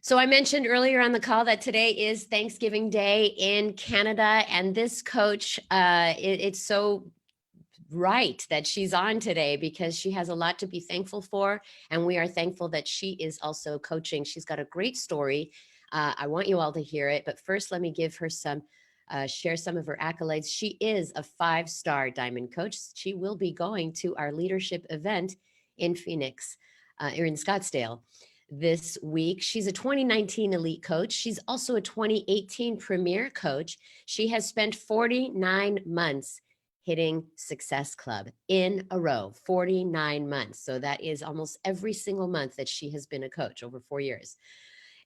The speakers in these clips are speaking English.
So I mentioned earlier on the call that today is Thanksgiving Day in Canada, and this coach, it's so right that she's on today because she has a lot to be thankful for, and we are thankful that she is also coaching. She's got a great story. I want you all to hear it, but first, let me give her share some of her accolades. She is a 5-star diamond coach. She will be going to our leadership event in Phoenix, or in Scottsdale this week. She's a 2019 elite coach. She's also a 2018 premier coach. She has spent 49 months hitting Success Club in a row, 49 months. So that is almost every single month that she has been a coach over 4 years.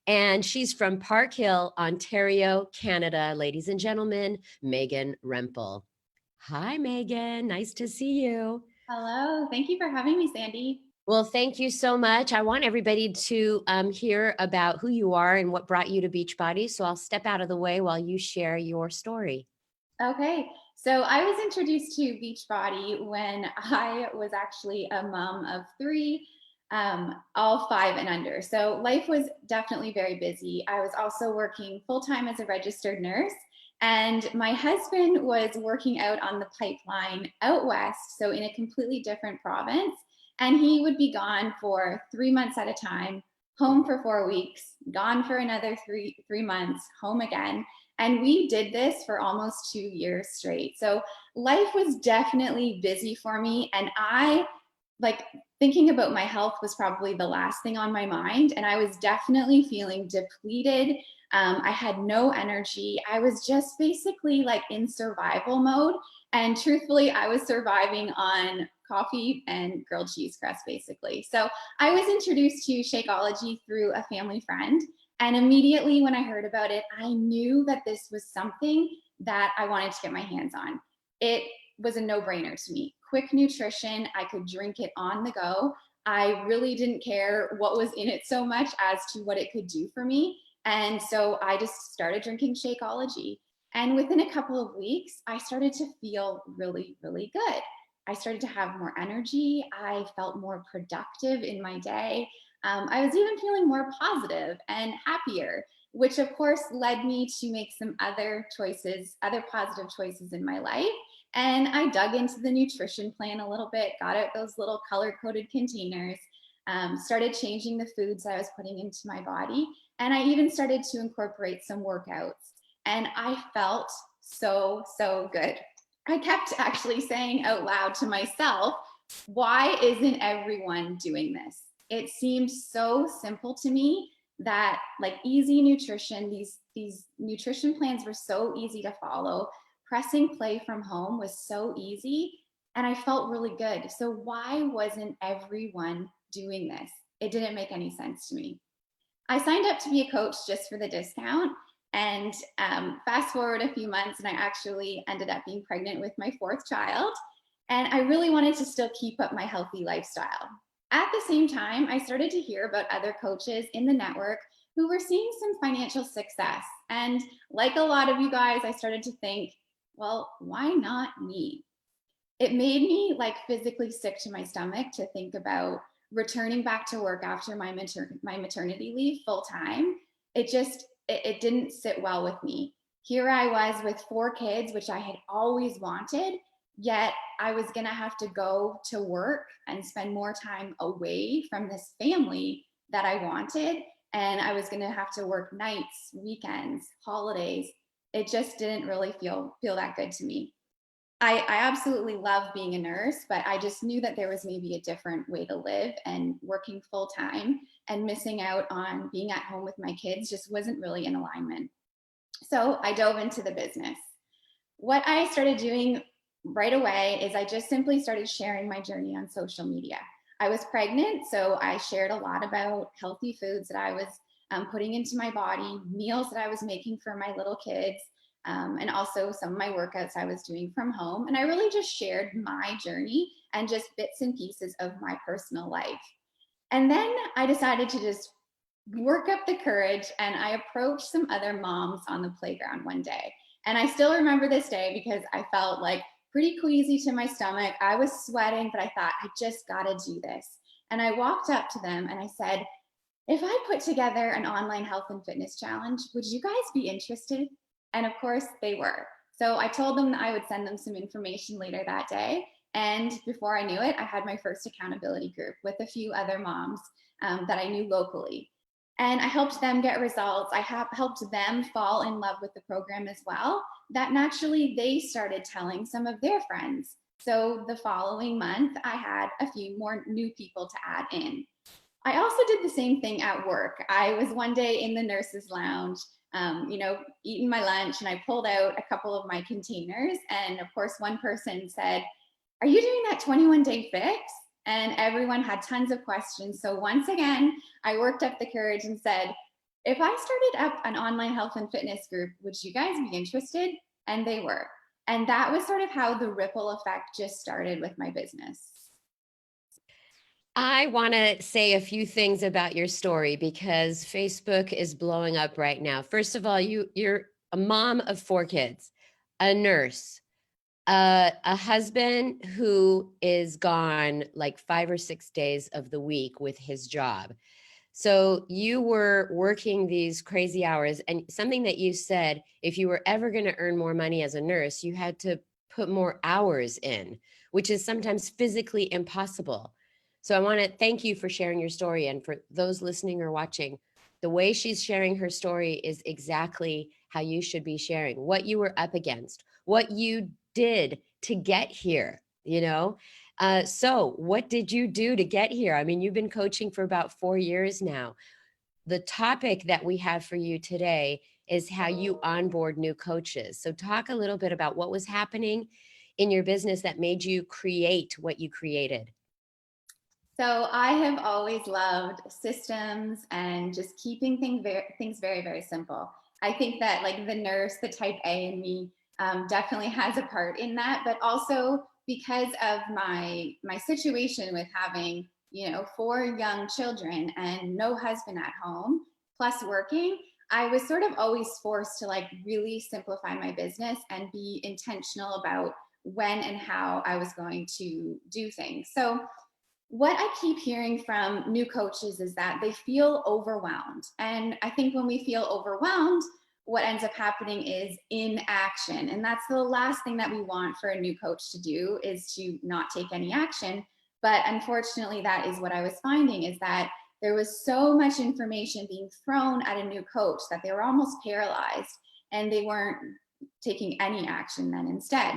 And she's from Park Hill, Ontario, Canada. Ladies and gentlemen, Megan Rempel. Hi, Megan. Nice to see you. Hello. Thank you for having me, Sandy. Well, thank you so much. I want everybody to hear about who you are and what brought you to Beachbody. So I'll step out of the way while you share your story. Okay. So I was introduced to Beachbody when I was actually a mom of three, all 5 and under. So life was definitely very busy. I was also working full time as a registered nurse. And my husband was working out on the pipeline out west, so in a completely different province. And he would be gone for 3 months at a time, home for 4 weeks, gone for another three months, home again. And we did this for almost 2 years straight. So life was definitely busy for me. And I like thinking about my health was probably the last thing on my mind. And I was definitely feeling depleted. I had no energy. I was just basically like in survival mode. And truthfully, I was surviving on coffee and grilled cheese crust, basically. So I was introduced to Shakeology through a family friend. And immediately when I heard about it, I knew that this was something that I wanted to get my hands on. It was a no-brainer to me. Quick nutrition, I could drink it on the go. I really didn't care what was in it so much as to what it could do for me. And so I just started drinking Shakeology. And within a couple of weeks, I started to feel really, really good. I started to have more energy. I felt more productive in my day. I was even feeling more positive and happier, which of course led me to make some other choices, other positive choices in my life. And I dug into the nutrition plan a little bit, got out those little color coded containers, started changing the foods I was putting into my body. And I even started to incorporate some workouts. And I felt so, so good. I kept actually saying out loud to myself, why isn't everyone doing this? It seemed so simple to me that like easy nutrition, these nutrition plans were so easy to follow. Pressing play from home was so easy and I felt really good. So why wasn't everyone doing this? It didn't make any sense to me. I signed up to be a coach just for the discount. And fast forward a few months, and I actually ended up being pregnant with my 4th child. And I really wanted to still keep up my healthy lifestyle. At the same time, I started to hear about other coaches in the network who were seeing some financial success. And like a lot of you guys, I started to think, well, why not me? It made me like physically sick to my stomach to think about returning back to work after my maternity leave full time. It didn't sit well with me. Here I was with 4 kids, which I had always wanted, yet I was going to have to go to work and spend more time away from this family that I wanted. And I was going to have to work nights, weekends, holidays. It just didn't really feel that good to me. I absolutely love being a nurse, but I just knew that there was maybe a different way to live, and working full time and missing out on being at home with my kids just wasn't really in alignment. So I dove into the business. What I started doing right away is I just simply started sharing my journey on social media. I was pregnant, so I shared a lot about healthy foods that I was putting into my body, meals that I was making for my little kids, and also some of my workouts I was doing from home. And I really just shared my journey and just bits and pieces of my personal life. And then I decided to just work up the courage, and I approached some other moms on the playground one day. And I still remember this day because I felt like pretty queasy to my stomach. I was sweating, but I thought, I just got to do this. And I walked up to them and I said, if I put together an online health and fitness challenge, would you guys be interested? And of course they were. So I told them that I would send them some information later that day. And before I knew it, I had my first accountability group with a few other moms that I knew locally. And I helped them get results. I helped them fall in love with the program as well. That naturally they started telling some of their friends. So the following month, I had a few more new people to add in. I also did the same thing at work. I was one day in the nurse's lounge, eating my lunch, and I pulled out a couple of my containers. And of course, one person said, "Are you doing that 21-day fix?" And everyone had tons of questions. So once again, I worked up the courage and said, if I started up an online health and fitness group, would you guys be interested? And they were. And that was sort of how the ripple effect just started with my business. I want to say a few things about your story because Facebook is blowing up right now. First of all, you're a mom of 4 kids, a nurse, a husband who is gone like 5 or 6 days of the week with his job. So you were working these crazy hours, and something that you said, if you were ever going to earn more money as a nurse, you had to put more hours in, which is sometimes physically impossible. So I want to thank you for sharing your story. And for those listening or watching, the way she's sharing her story is exactly how you should be sharing what you were up against, what you did to get here, you know? So what did you do to get here? I mean, you've been coaching for about 4 years now. The topic that we have for you today is how you onboard new coaches. So talk a little bit about what was happening in your business that made you create what you created. So I have always loved systems and just keeping things very, very simple. I think that like the nurse, the type A in me, definitely has a part in that, but also because of my situation with having 4 young children and no husband at home, plus working, I was sort of always forced to like really simplify my business and be intentional about when and how I was going to do things. So what I keep hearing from new coaches is that they feel overwhelmed. And I think when we feel overwhelmed, what ends up happening is inaction. And that's the last thing that we want for a new coach to do, is to not take any action. But unfortunately, that is what I was finding, is that there was so much information being thrown at a new coach that they were almost paralyzed and they weren't taking any action then instead.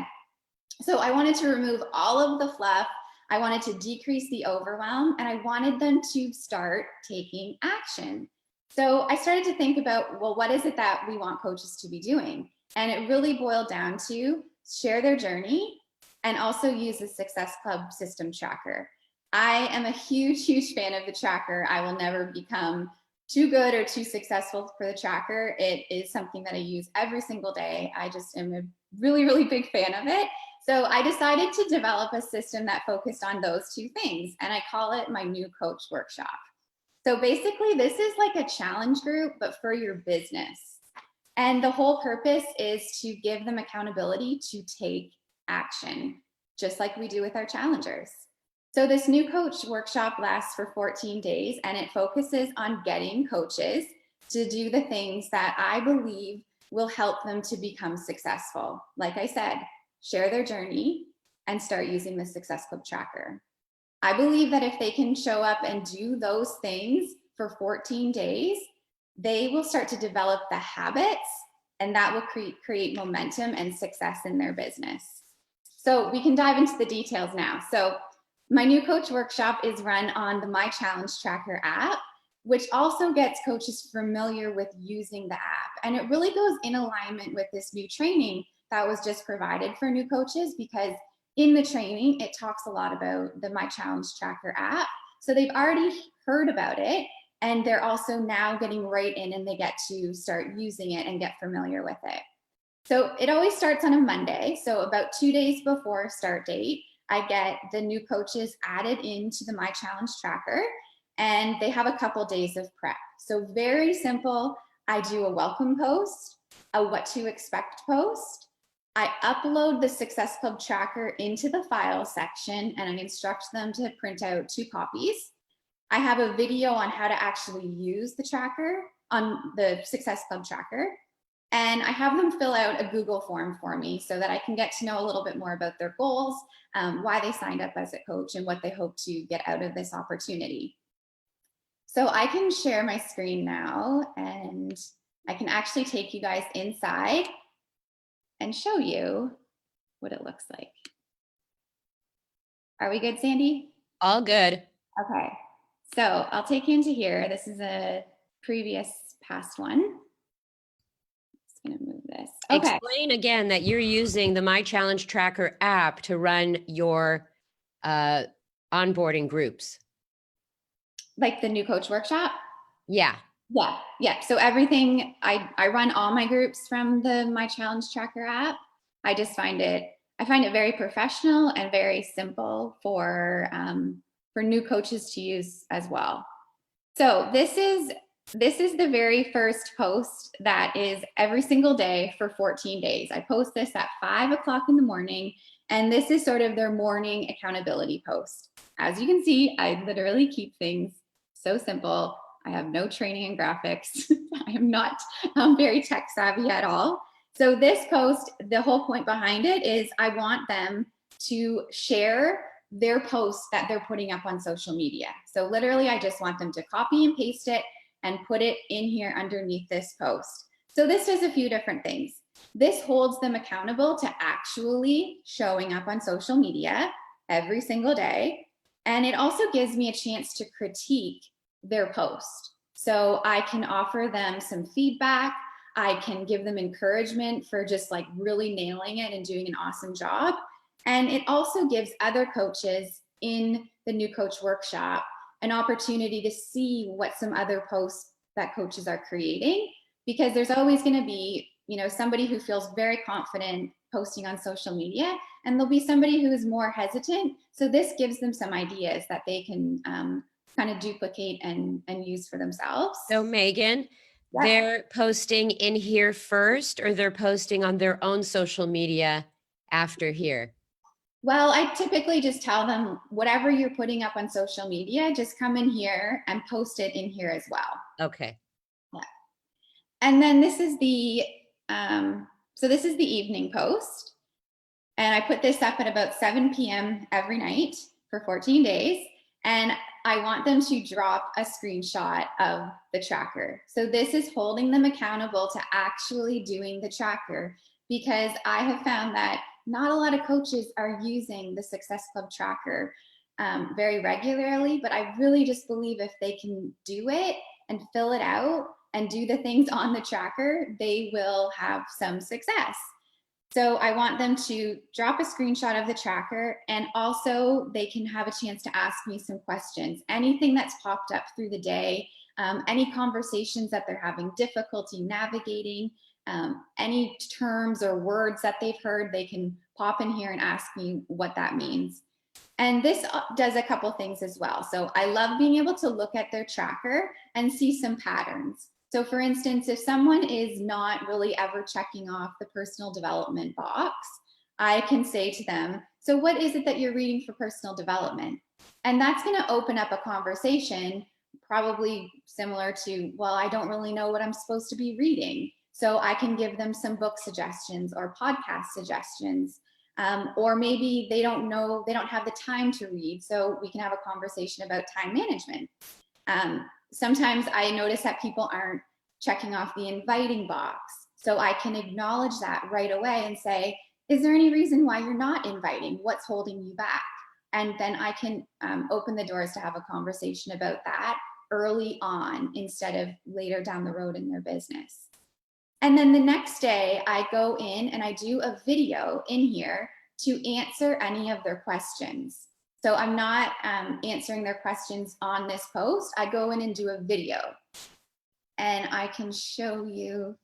So I wanted to remove all of the fluff. I wanted to decrease the overwhelm, and I wanted them to start taking action. So I started to think about, well, what is it that we want coaches to be doing? And it really boiled down to share their journey and also use the Success Club system tracker. I am a huge, huge fan of the tracker. I will never become too good or too successful for the tracker. It is something that I use every single day. I just am a really, really big fan of it. So I decided to develop a system that focused on those two things, and I call it my new coach workshop. So basically, this is like a challenge group, but for your business. And the whole purpose is to give them accountability to take action, just like we do with our challengers. So this new coach workshop lasts for 14 days, and it focuses on getting coaches to do the things that I believe will help them to become successful. Like I said, share their journey and start using the Success Club tracker. I believe that if they can show up and do those things for 14 days, they will start to develop the habits, and that will create momentum and success in their business. So we can dive into the details now. So my new coach workshop is run on the My Challenge Tracker app, which also gets coaches familiar with using the app. And it really goes in alignment with this new training that was just provided for new coaches, because in the training, it talks a lot about the My Challenge Tracker app. So they've already heard about it, and they're also now getting right in, and they get to start using it and get familiar with it. So it always starts on a Monday. So about 2 days before start date, I get the new coaches added into the My Challenge Tracker, and they have a couple days of prep. So very simple. I do a welcome post, a what to expect post. I upload the Success Club tracker into the file section, and I instruct them to print out 2 copies. I have a video on how to actually use the tracker on the Success Club tracker. And I have them fill out a Google form for me so that I can get to know a little bit more about their goals, why they signed up as a coach, and what they hope to get out of this opportunity. So I can share my screen now, and I can actually take you guys inside and show you what it looks like. Are we good, Sandy? All good. Okay, so I'll take you into here. This is a previous past one. Just gonna move this. Okay. Explain again that you're using the My Challenge Tracker app to run your onboarding groups. Like the new coach workshop? Yeah. Yeah. So everything, I run all my groups from the My Challenge Tracker app. I find it very professional and very simple for new coaches to use as well. So this is the very first post that is every single day for 14 days. I post this at 5 o'clock in the morning, and this is sort of their morning accountability post. As you can see, I literally keep things so simple. I have no training in graphics. I am not very tech savvy at all. So this post, the whole point behind it is I want them to share their posts that they're putting up on social media. So literally, I just want them to copy and paste it and put it in here underneath this post. So this does a few different things. This holds them accountable to actually showing up on social media every single day. And it also gives me a chance to critique their post. So I can offer them some feedback. I can give them encouragement for just like really nailing it and doing an awesome job. And it also gives other coaches in the new coach workshop an opportunity to see what some other posts that coaches are creating, because there's always going to be, somebody who feels very confident posting on social media, and there'll be somebody who is more hesitant. So this gives them some ideas that they can kind of duplicate and use for themselves. So Megan, they're posting in here first, or they're posting on their own social media after here? Well, I typically just tell them whatever you're putting up on social media, just come in here and post it in here as well. Okay. Yeah. And then this is the evening post. And I put this up at about 7 p.m. every night for 14 days. And I want them to drop a screenshot of the tracker. So this is holding them accountable to actually doing the tracker, because I have found that not a lot of coaches are using the Success Club tracker very regularly, but I really just believe if they can do it and fill it out and do the things on the tracker, they will have some success. So I want them to drop a screenshot of the tracker, and also they can have a chance to ask me some questions. Anything that's popped up through the day, any conversations that they're having difficulty navigating, any terms or words that they've heard, they can pop in here and ask me what that means. And this does a couple things as well. So I love being able to look at their tracker and see some patterns. So for instance, if someone is not really ever checking off the personal development box, I can say to them, so what is it that you're reading for personal development? And that's going to open up a conversation, probably similar to, well, I don't really know what I'm supposed to be reading. So I can give them some book suggestions or podcast suggestions. Or maybe they don't have the time to read. So we can have a conversation about time management. Sometimes I notice that people aren't checking off the inviting box. So I can acknowledge that right away and say, is there any reason why you're not inviting? What's holding you back? And then I can open the doors to have a conversation about that early on instead of later down the road in their business. And then the next day I go in and I do a video in here to answer any of their questions. So I'm not answering their questions on this post. I go in and do a video, and I can show you.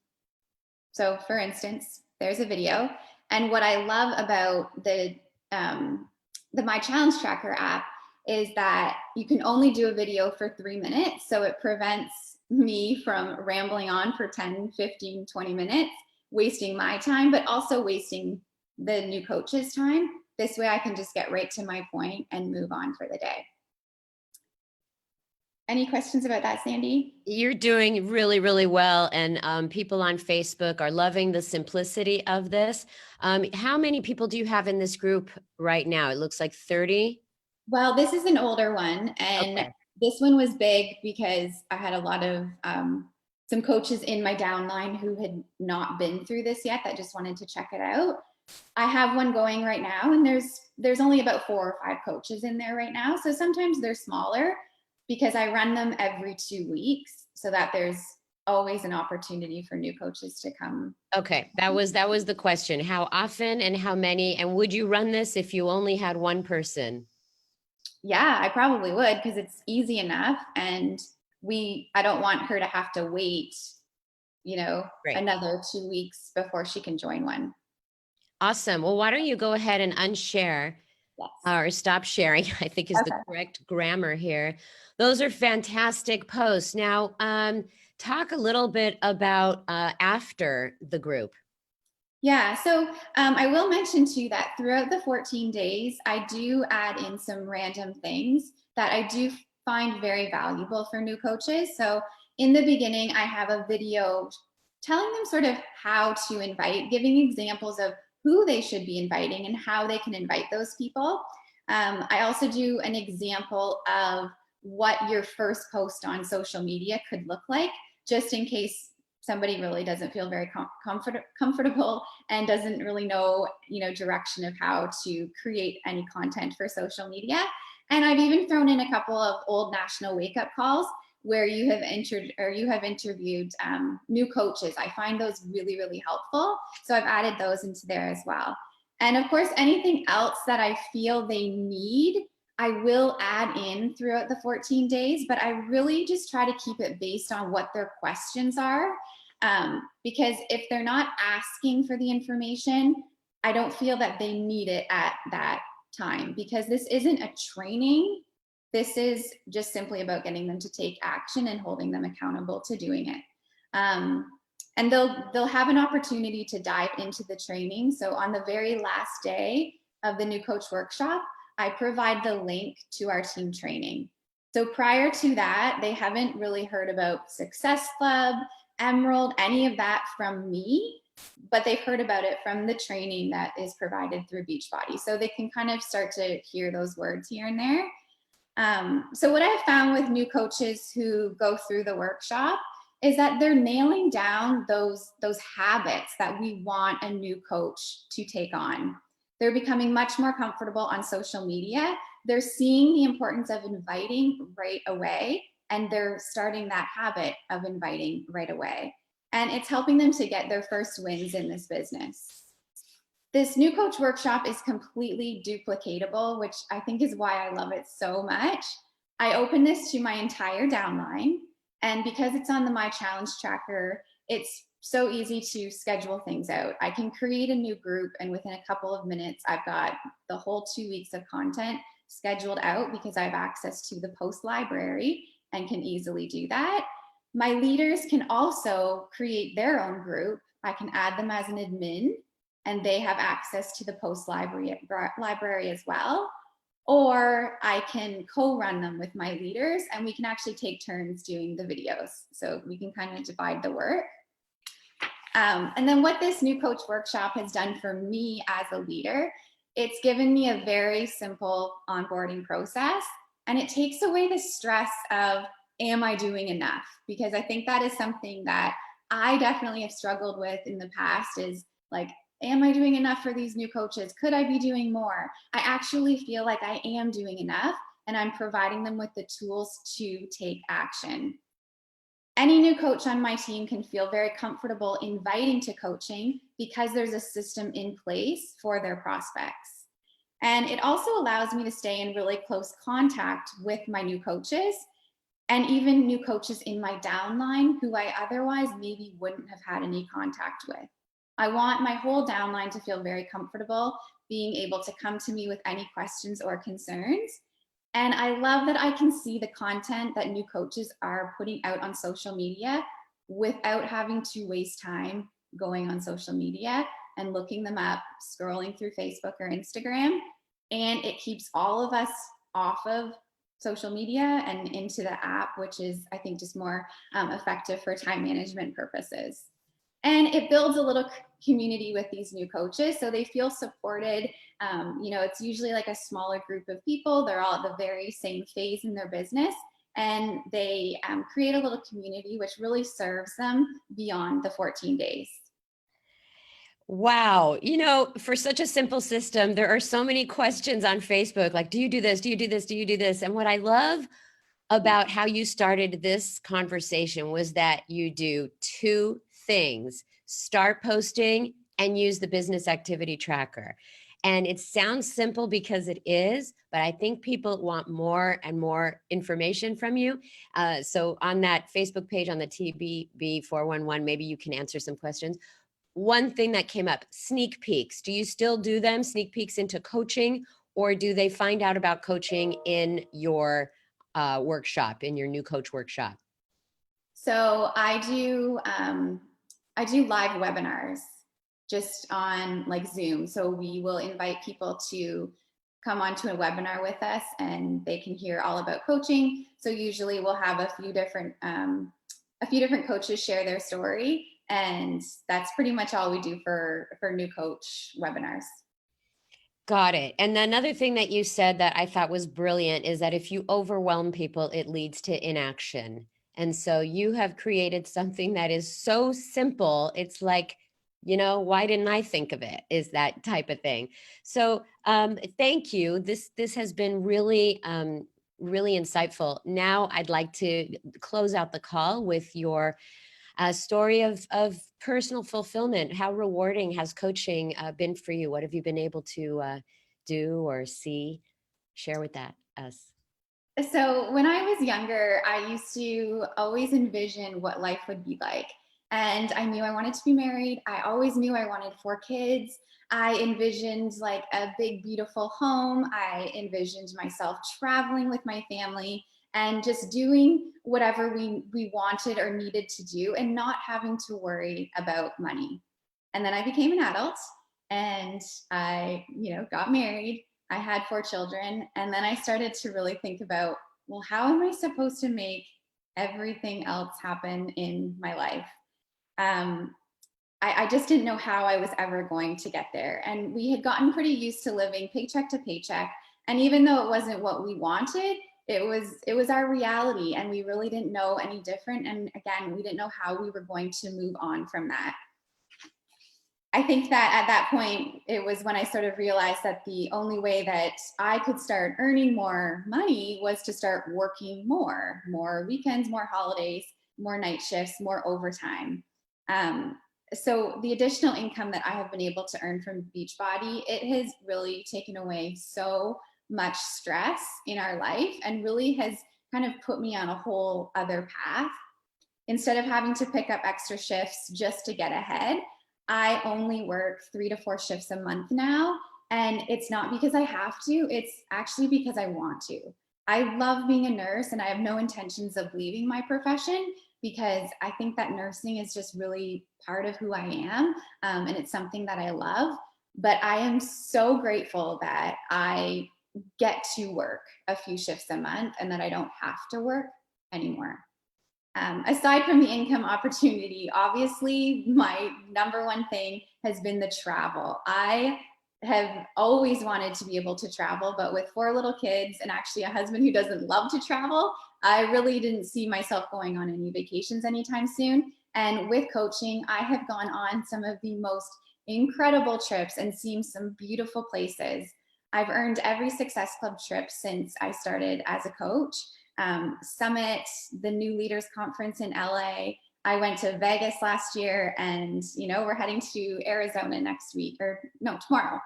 So for instance, there's a video. And what I love about the My Challenge Tracker app is that you can only do a video for 3 minutes. So it prevents me from rambling on for 10, 15, 20 minutes, wasting my time, but also wasting the new coach's time. This way I can just get right to my point and move on for the day. Any questions about that, Sandy? You're doing really, really well. And people on Facebook are loving the simplicity of this. How many people do you have in this group right now? It looks like 30. Well, this is an older one, and Okay. this one was big because I had a lot of some coaches in my downline who had not been through this yet that just wanted to check it out. I have one going right now, and there's only about 4 or 5 coaches in there right now. So sometimes they're smaller because I run them every 2 weeks, so that there's always an opportunity for new coaches to come. Okay. That was the question. How often and how many? And would you run this if you only had one person? Yeah, I probably would because it's easy enough, and I don't want her to have to wait, Great. another 2 weeks before she can join one. Awesome. Well, why don't you go ahead and unshare Yes. or stop sharing, I think is the Okay. correct grammar here. Those are fantastic posts. Now, talk a little bit about after the group. Yeah, so I will mention too that throughout the 14 days, I do add in some random things that I do find very valuable for new coaches. So in the beginning, I have a video telling them sort of how to invite, giving examples of who they should be inviting and how they can invite those people. I also do an example of what your first post on social media could look like, just in case somebody really doesn't feel very comfortable and doesn't really know, direction of how to create any content for social media. And I've even thrown in a couple of old national wake up calls where you have interviewed new coaches. I find those really, really helpful. So I've added those into there as well. And of course, anything else that I feel they need, I will add in throughout the 14 days, but I really just try to keep it based on what their questions are. Because if they're not asking for the information, I don't feel that they need it at that time, because this isn't a training. This is just simply about getting them to take action and holding them accountable to doing it. And they'll have an opportunity to dive into the training. So on the very last day of the new coach workshop, I provide the link to our team training. So prior to that, they haven't really heard about Success Club, Emerald, any of that from me, but they've heard about it from the training that is provided through Beachbody. So they can kind of start to hear those words here and there. So what I've found with new coaches who go through the workshop is that they're nailing down those habits that we want a new coach to take on. They're becoming much more comfortable on social media. They're seeing the importance of inviting right away, and they're starting that habit of inviting right away. And it's helping them to get their first wins in this business. This new coach workshop is completely duplicatable, which I think is why I love it so much. I open this to my entire downline, and because it's on the My Challenge tracker, it's so easy to schedule things out. I can create a new group, and within a couple of minutes, I've got the whole 2 weeks of content scheduled out because I have access to the post library and can easily do that. My leaders can also create their own group. I can add them as an admin, and they have access to the post library as well. Or I can co-run them with my leaders, and we can actually take turns doing the videos. So we can kind of divide the work. And then what this new coach workshop has done for me as a leader, it's given me a very simple onboarding process, and it takes away the stress of, am I doing enough? Because I think that is something that I definitely have struggled with in the past, is like, am I doing enough for these new coaches? Could I be doing more? I actually feel like I am doing enough, and I'm providing them with the tools to take action. Any new coach on my team can feel very comfortable inviting to coaching because there's a system in place for their prospects. And it also allows me to stay in really close contact with my new coaches, and even new coaches in my downline who I otherwise maybe wouldn't have had any contact with. I want my whole downline to feel very comfortable being able to come to me with any questions or concerns. And I love that I can see the content that new coaches are putting out on social media without having to waste time going on social media and looking them up, scrolling through Facebook or Instagram. And it keeps all of us off of social media and into the app, which is, I think, just more effective for time management purposes. And it builds a little community with these new coaches, so they feel supported. It's usually like a smaller group of people. They're all at the very same phase in their business, and they create a little community, which really serves them beyond the 14 days. Wow. For such a simple system, there are so many questions on Facebook, like, do you do this? Do you do this? Do you do this? And what I love about how you started this conversation was that you do two things: start posting and use the business activity tracker. And it sounds simple because it is, but I think people want more and more information from you. So on that Facebook page, on the TBB 411, maybe you can answer some questions. One thing that came up: sneak peeks. Do you still do them, sneak peeks into coaching, or do they find out about coaching in your workshop, in your new coach workshop? So I do live webinars just on like Zoom. So we will invite people to come onto a webinar with us, and they can hear all about coaching. So usually we'll have a few different coaches share their story, and that's pretty much all we do for new coach webinars. Got it. And another thing that you said that I thought was brilliant is that if you overwhelm people, it leads to inaction. And so you have created something that is so simple. It's like, why didn't I think of it? Is that type of thing. So thank you. This has been really, really insightful. Now I'd like to close out the call with your story of personal fulfillment. How rewarding has coaching been for you? What have you been able to do or see? Share with us. So when I was younger, I used to always envision what life would be like. And I knew I wanted to be married. I always knew I wanted 4 kids. I envisioned like a big, beautiful home. I envisioned myself traveling with my family and just doing whatever we wanted or needed to do and not having to worry about money. And then I became an adult, and I, got married. I had 4 children. And then I started to really think about, well, how am I supposed to make everything else happen in my life? I just didn't know how I was ever going to get there. And we had gotten pretty used to living paycheck to paycheck. And even though it wasn't what we wanted, it was our reality, and we really didn't know any different. And again, we didn't know how we were going to move on from that. I think that at that point, it was when I sort of realized that the only way that I could start earning more money was to start working more weekends, more holidays, more night shifts, more overtime. So the additional income that I have been able to earn from Beachbody, it has really taken away so much stress in our life, and really has kind of put me on a whole other path. Instead of having to pick up extra shifts just to get ahead, I only work 3 to 4 shifts a month now. And it's not because I have to, it's actually because I want to. I love being a nurse, and I have no intentions of leaving my profession, because I think that nursing is just really part of who I am. And it's something that I love. But I am so grateful that I get to work a few shifts a month and that I don't have to work anymore. Aside from the income opportunity, obviously my number one thing has been the travel. I have always wanted to be able to travel, but with 4 little kids and actually a husband who doesn't love to travel, I really didn't see myself going on any vacations anytime soon. And with coaching, I have gone on some of the most incredible trips and seen some beautiful places. I've earned every Success Club trip since I started as a coach. Summit, the New Leaders Conference in LA. I went to Vegas last year, and we're heading to Arizona next week, or no, tomorrow.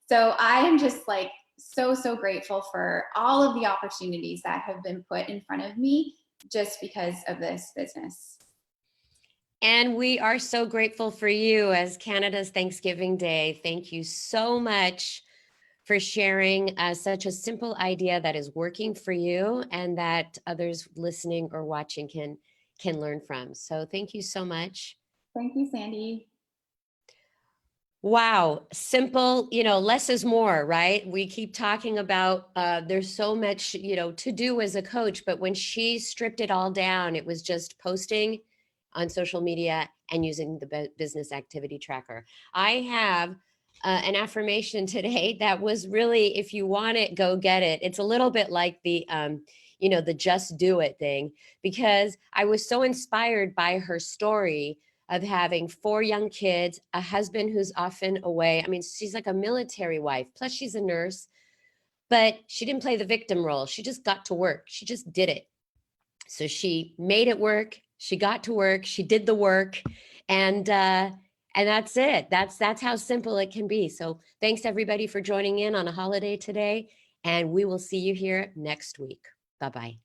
So I am just like so grateful for all of the opportunities that have been put in front of me just because of this business. And we are so grateful for you as Canada's Thanksgiving Day. Thank you so much for sharing such a simple idea that is working for you and that others listening or watching can learn from. So thank you so much. Thank you, Sandy. Wow, simple, less is more, right? We keep talking about there's so much, to do as a coach, but when she stripped it all down, it was just posting on social media and using the business activity tracker. I have an affirmation today that was really, if you want it, go get it. It's a little bit like the just do it thing, because I was so inspired by her story of having 4 young kids, a husband who's often away. I mean, she's like a military wife, plus she's a nurse, but she didn't play the victim role. She just got to work. She just did it. So she made it work. She got to work. She did the work, and that's it. That's how simple it can be. So thanks everybody for joining in on a holiday today, and we will see you here next week. Bye bye.